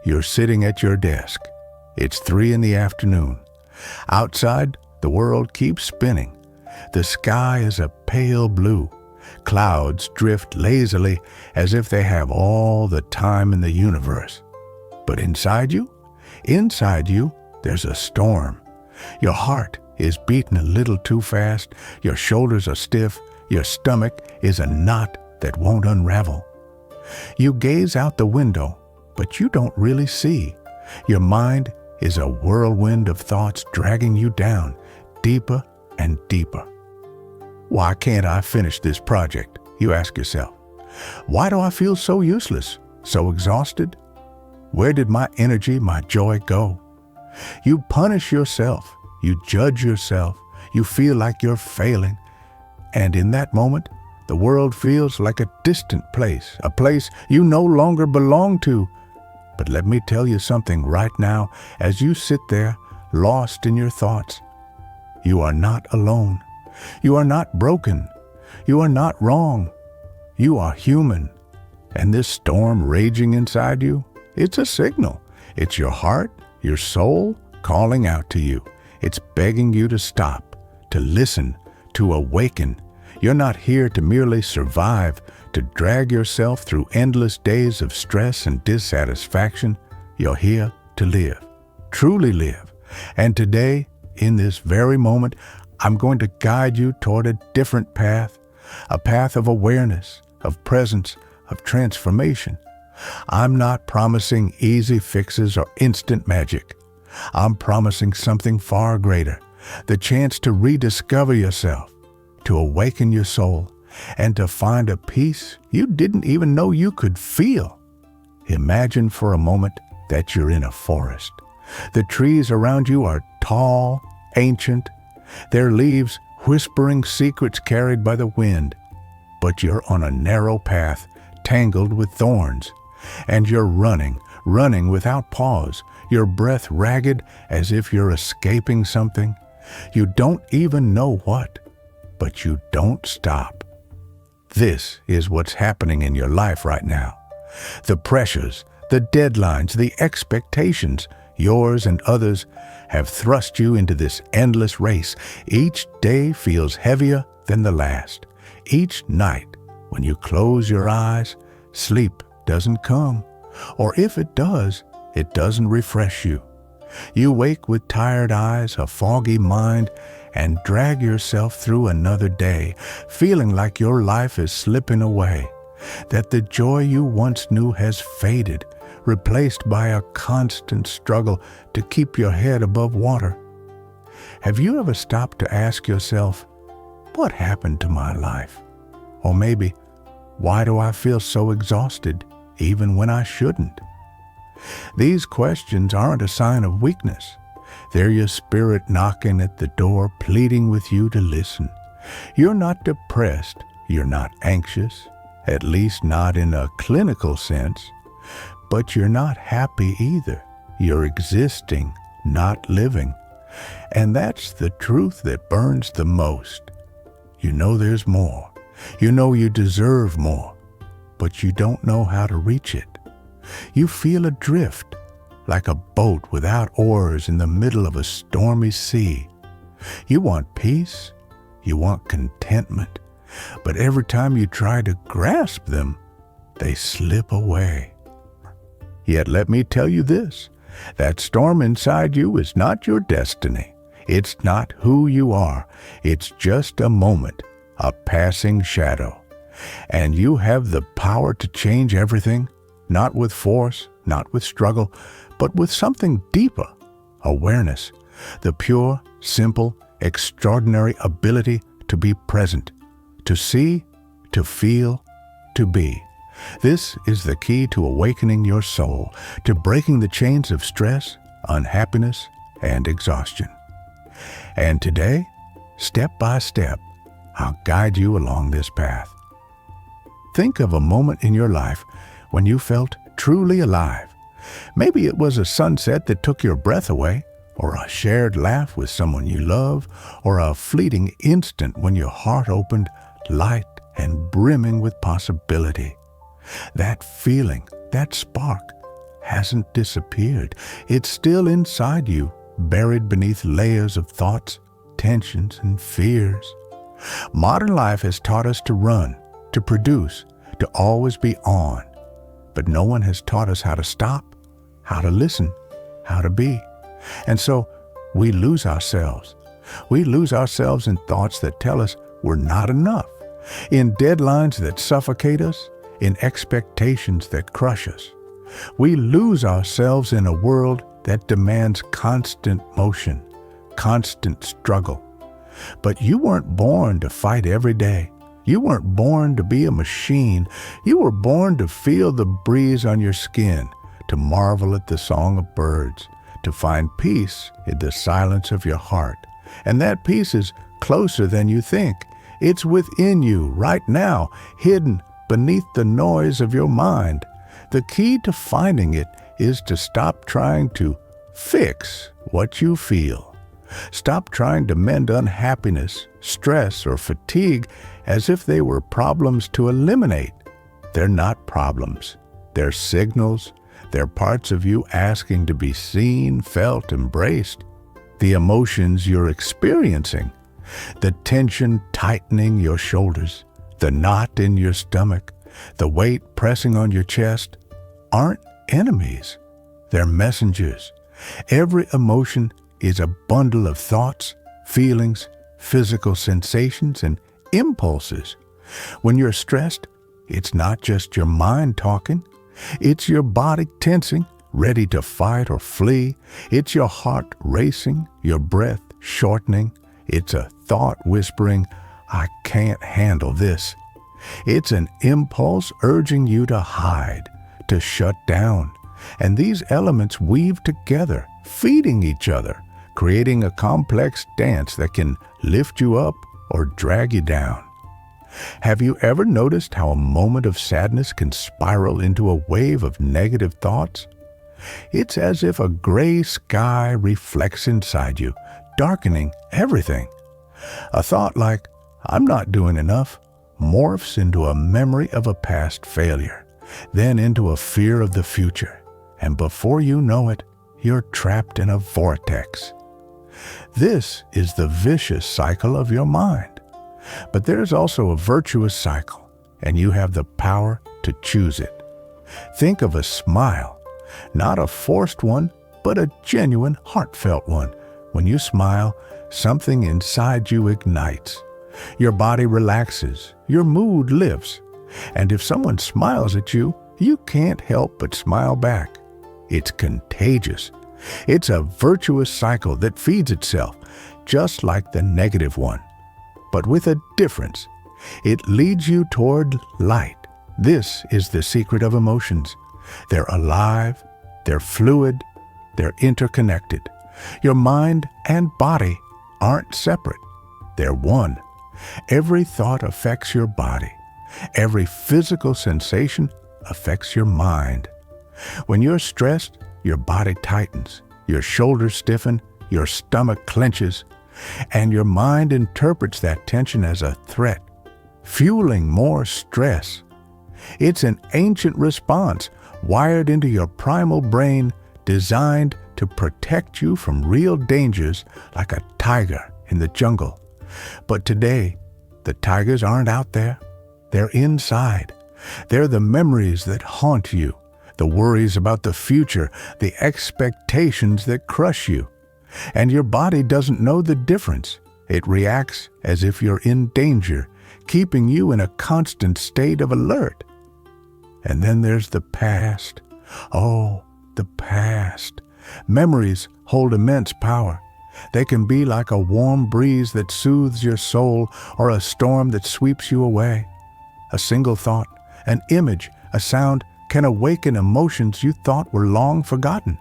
You're sitting at your desk. It's 3 in the afternoon. Outside, the world keeps spinning. The sky is a pale blue. Clouds drift lazily as if they have all the time in the universe. But inside you, there's a storm. Your heart is beating a little too fast. Your shoulders are stiff. Your stomach is a knot that won't unravel. You gaze out the window, but you don't really see. Your mind is a whirlwind of thoughts dragging you down, deeper and deeper. Why can't I finish this project? You ask yourself. Why do I feel so useless, so exhausted? Where did my energy, my joy go? You punish yourself. You judge yourself. You feel like you're failing. And in that moment, the world feels like a distant place, a place you no longer belong to. But let me tell you something right now, as you sit there, lost in your thoughts. You are not alone. You are not broken. You are not wrong. You are human. And this storm raging inside you, it's a signal. It's your heart, your soul calling out to you. It's begging you to stop, to listen, to awaken. You're not here to merely survive, to drag yourself through endless days of stress and dissatisfaction. You're here to live, truly live. And today, in this very moment, I'm going to guide you toward a different path, a path of awareness, of presence, of transformation. I'm not promising easy fixes or instant magic. I'm promising something far greater, the chance to rediscover yourself, to awaken your soul, and to find a peace you didn't even know you could feel. Imagine for a moment that you're in a forest. The trees around you are tall, ancient, their leaves whispering secrets carried by the wind. But you're on a narrow path, tangled with thorns, and you're running without pause, your breath ragged as if you're escaping something. You don't even know what, but you don't stop. This is what's happening in your life right now. The pressures, the deadlines, the expectations, yours and others, have thrust you into this endless race. Each day feels heavier than the last. Each night, when you close your eyes, sleep doesn't come. Or if it does, it doesn't refresh you. You wake with tired eyes, a foggy mind, and drag yourself through another day, feeling like your life is slipping away, that the joy you once knew has faded, replaced by a constant struggle to keep your head above water. Have you ever stopped to ask yourself, what happened to my life? Or maybe, why do I feel so exhausted, even when I shouldn't? These questions aren't a sign of weakness. They're your spirit knocking at the door, pleading with you to listen. You're not depressed. You're not anxious, at least not in a clinical sense. But you're not happy either. You're existing, not living. And that's the truth that burns the most. You know there's more. You know you deserve more, but you don't know how to reach it. You feel adrift, like a boat without oars in the middle of a stormy sea. You want peace, you want contentment, but every time you try to grasp them, they slip away. Yet let me tell you this, that storm inside you is not your destiny. It's not who you are. It's just a moment, a passing shadow. And you have the power to change everything, not with force, not with struggle, but with something deeper, awareness, the pure, simple, extraordinary ability to be present, to see, to feel, to be. This is the key to awakening your soul, to breaking the chains of stress, unhappiness, and exhaustion. And today, step by step, I'll guide you along this path. Think of a moment in your life when you felt truly alive. Maybe it was a sunset that took your breath away, or a shared laugh with someone you love, or a fleeting instant when your heart opened, light and brimming with possibility. That feeling, that spark, hasn't disappeared. It's still inside you, buried beneath layers of thoughts, tensions, and fears. Modern life has taught us to run, to produce, to always be on. But no one has taught us how to stop, how to listen, how to be. And so we lose ourselves. We lose ourselves in thoughts that tell us we're not enough, in deadlines that suffocate us, in expectations that crush us. We lose ourselves in a world that demands constant motion, constant struggle. But you weren't born to fight every day. You weren't born to be a machine. You were born to feel the breeze on your skin, to marvel at the song of birds, to find peace in the silence of your heart. And that peace is closer than you think. It's within you right now, hidden beneath the noise of your mind. The key to finding it is to stop trying to fix what you feel. Stop trying to mend unhappiness, stress, or fatigue as if they were problems to eliminate. They're not problems. They're signals. They're parts of you asking to be seen, felt, embraced. The emotions you're experiencing, the tension tightening your shoulders, the knot in your stomach, the weight pressing on your chest, aren't enemies. They're messengers. Every emotion is a bundle of thoughts, feelings, physical sensations, and impulses. When you're stressed, it's not just your mind talking. It's your body tensing, ready to fight or flee. It's your heart racing, your breath shortening. It's a thought whispering, "I can't handle this." It's an impulse urging you to hide, to shut down. And these elements weave together, feeding each other, creating a complex dance that can lift you up or drag you down. Have you ever noticed how a moment of sadness can spiral into a wave of negative thoughts? It's as if a gray sky reflects inside you, darkening everything. A thought like, "I'm not doing enough," morphs into a memory of a past failure, then into a fear of the future. And before you know it, you're trapped in a vortex. This is the vicious cycle of your mind. But there's also a virtuous cycle, and you have the power to choose it. Think of a smile, not a forced one, but a genuine, heartfelt one. When you smile, something inside you ignites. Your body relaxes, your mood lifts. And if someone smiles at you, you can't help but smile back. It's contagious. It's a virtuous cycle that feeds itself, just like the negative one. But with a difference. It leads you toward light. This is the secret of emotions. They're alive, they're fluid, they're interconnected. Your mind and body aren't separate. They're one. Every thought affects your body. Every physical sensation affects your mind. When you're stressed, your body tightens, your shoulders stiffen, your stomach clenches, and your mind interprets that tension as a threat, fueling more stress. It's an ancient response wired into your primal brain, designed to protect you from real dangers like a tiger in the jungle. But today, the tigers aren't out there. They're inside. They're the memories that haunt you, the worries about the future, the expectations that crush you. And your body doesn't know the difference. It reacts as if you're in danger, keeping you in a constant state of alert. And then there's the past. Oh, the past. Memories hold immense power. They can be like a warm breeze that soothes your soul or a storm that sweeps you away. A single thought, an image, a sound can awaken emotions you thought were long forgotten.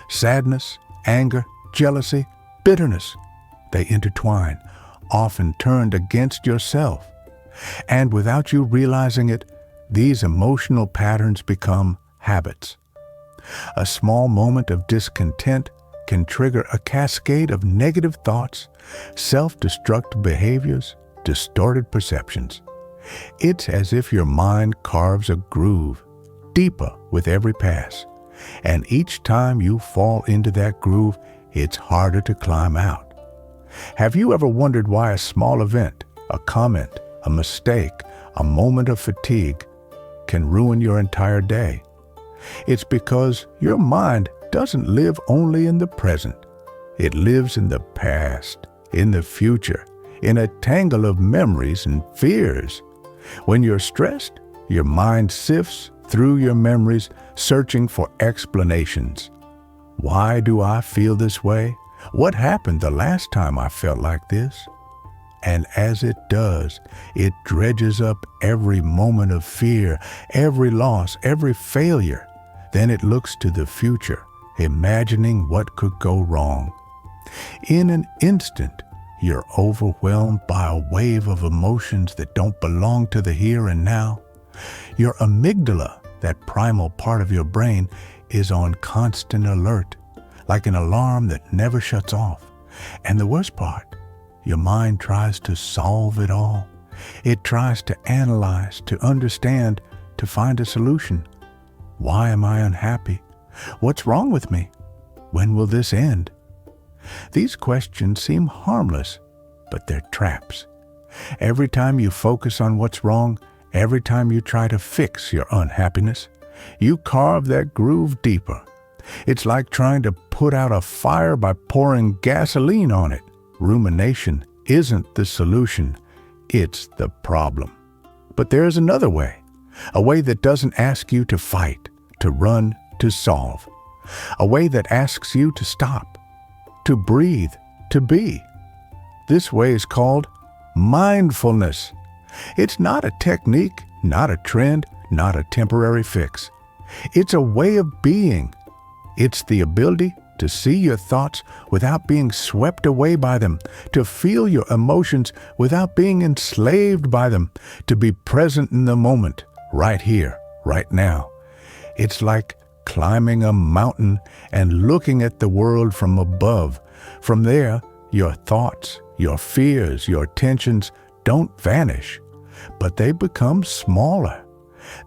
Sadness, anger, jealousy, bitterness. They intertwine, often turned against yourself. And without you realizing it, these emotional patterns become habits. A small moment of discontent can trigger a cascade of negative thoughts, self-destructive behaviors, distorted perceptions. It's as if your mind carves a groove, deeper with every pass. And each time you fall into that groove, it's harder to climb out. Have you ever wondered why a small event, a comment, a mistake, a moment of fatigue can ruin your entire day? It's because your mind doesn't live only in the present. It lives in the past, in the future, in a tangle of memories and fears. When you're stressed, your mind sifts through your memories, searching for explanations. Why do I feel this way? What happened the last time I felt like this? And as it does, it dredges up every moment of fear, every loss, every failure. Then it looks to the future, imagining what could go wrong. In an instant, you're overwhelmed by a wave of emotions that don't belong to the here and now. Your amygdala, that primal part of your brain, is on constant alert, like an alarm that never shuts off. And the worst part, your mind tries to solve it all. It tries to analyze, to understand, to find a solution. Why am I unhappy? What's wrong with me? When will this end? These questions seem harmless, but they're traps. Every time you focus on what's wrong, every time you try to fix your unhappiness, you carve that groove deeper. It's like trying to put out a fire by pouring gasoline on it. Rumination isn't the solution, it's the problem. But there's another way, a way that doesn't ask you to fight, to run, to solve. A way that asks you to stop, to breathe, to be. This way is called mindfulness. It's not a technique, not a trend, not a temporary fix. It's a way of being. It's the ability to see your thoughts without being swept away by them, to feel your emotions without being enslaved by them, to be present in the moment, right here, right now. It's like climbing a mountain and looking at the world from above. From there, your thoughts, your fears, your tensions don't vanish, but they become smaller.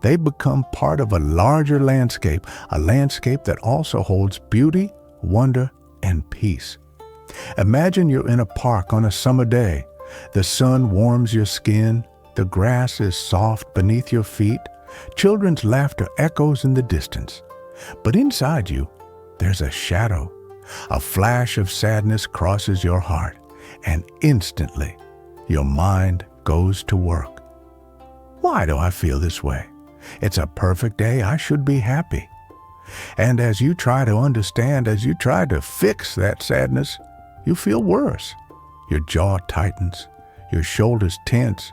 They become part of a larger landscape, a landscape that also holds beauty, wonder, and peace. Imagine you're in a park on a summer day. The sun warms your skin, the grass is soft beneath your feet, children's laughter echoes in the distance. But inside you, there's a shadow. A flash of sadness crosses your heart, and instantly, your mind goes to work. Why do I feel this way? It's a perfect day. I should be happy. And as you try to understand, as you try to fix that sadness, you feel worse. Your jaw tightens, your shoulders tense,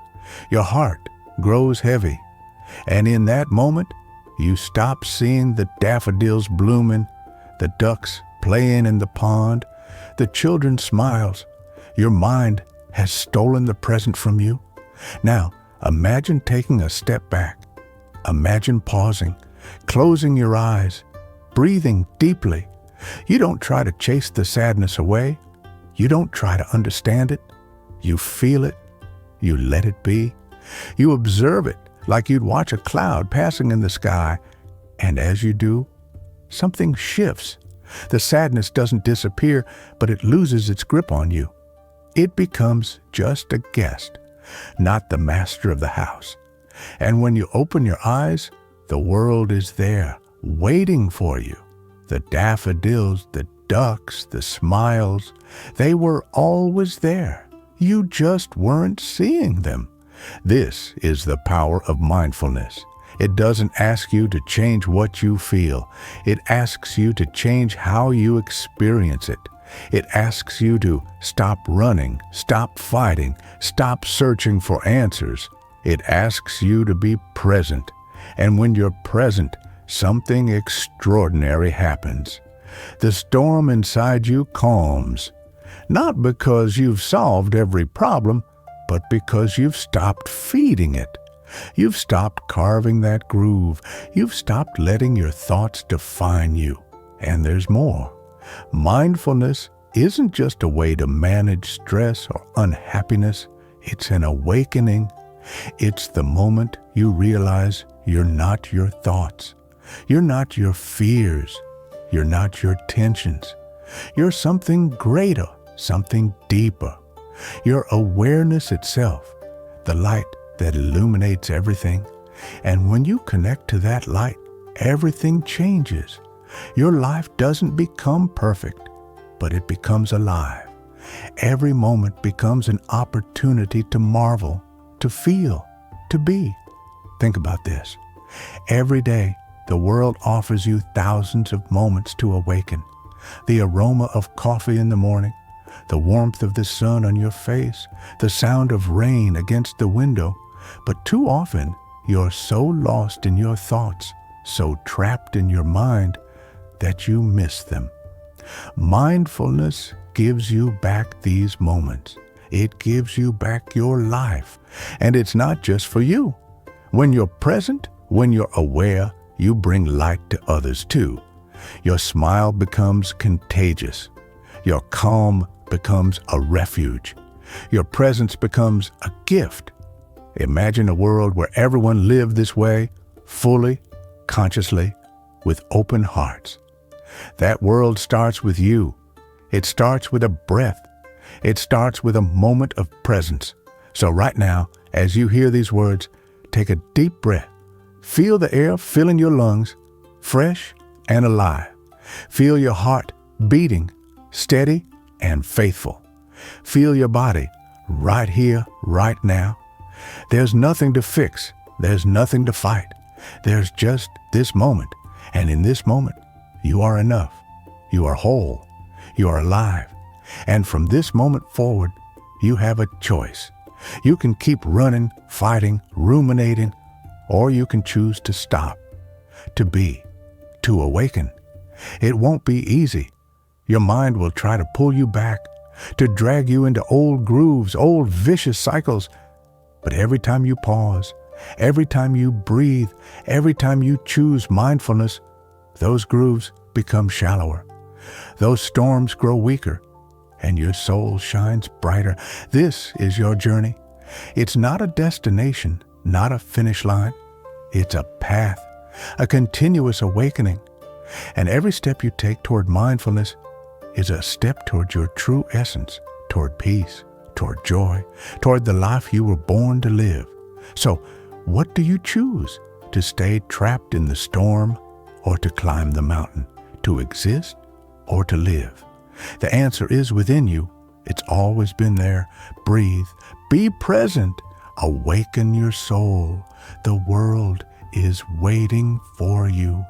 your heart grows heavy. And in that moment, you stop seeing the daffodils blooming, the ducks playing in the pond, the children's smiles. Your mind has stolen the present from you. Now, imagine taking a step back. Imagine pausing, closing your eyes, breathing deeply. You don't try to chase the sadness away. You don't try to understand it. You feel it. You let it be. You observe it like you'd watch a cloud passing in the sky. And as you do, something shifts. The sadness doesn't disappear, but it loses its grip on you. It becomes just a guest, not the master of the house. And when you open your eyes, the world is there, waiting for you. The daffodils, the ducks, the smiles, they were always there. You just weren't seeing them. This is the power of mindfulness. It doesn't ask you to change what you feel. It asks you to change how you experience it. It asks you to stop running, stop fighting, stop searching for answers. It asks you to be present. And when you're present, something extraordinary happens. The storm inside you calms, not because you've solved every problem, but because you've stopped feeding it. You've stopped carving that groove. You've stopped letting your thoughts define you. And there's more. Mindfulness isn't just a way to manage stress or unhappiness. It's an awakening. It's the moment you realize you're not your thoughts. You're not your fears. You're not your tensions. You're something greater, something deeper. Your awareness itself, the light that illuminates everything. And when you connect to that light, everything changes. Your life doesn't become perfect, but it becomes alive. Every moment becomes an opportunity to marvel, to feel, to be. Think about this. Every day, the world offers you thousands of moments to awaken. The aroma of coffee in the morning, the warmth of the sun on your face, the sound of rain against the window. But too often, you're so lost in your thoughts, so trapped in your mind, that you miss them. Mindfulness gives you back these moments. It gives you back your life. And it's not just for you. When you're present, when you're aware, you bring light to others too. Your smile becomes contagious. Your calm becomes a refuge. Your presence becomes a gift. Imagine a world where everyone lived this way, fully, consciously, with open hearts. That world starts with you. It starts with a breath. It starts with a moment of presence. So right now, as you hear these words, take a deep breath. Feel the air filling your lungs, fresh and alive. Feel your heart beating, steady and faithful. Feel your body right here, right now. There's nothing to fix. There's nothing to fight. There's just this moment. And in this moment, you are enough. You are whole. You are alive. And from this moment forward, you have a choice. You can keep running, fighting, ruminating, or you can choose to stop, to be, to awaken. It won't be easy. Your mind will try to pull you back, to drag you into old grooves, old vicious cycles. But every time you pause, every time you breathe, every time you choose mindfulness, those grooves become shallower. Those storms grow weaker, and your soul shines brighter. This is your journey. It's not a destination, not a finish line. It's a path, a continuous awakening. And every step you take toward mindfulness is a step toward your true essence, toward peace, toward joy, toward the life you were born to live. So, what do you choose? To stay trapped in the storm or to climb the mountain? To exist or to live? The answer is within you. It's always been there. Breathe. Be present. Awaken your soul. The world is waiting for you.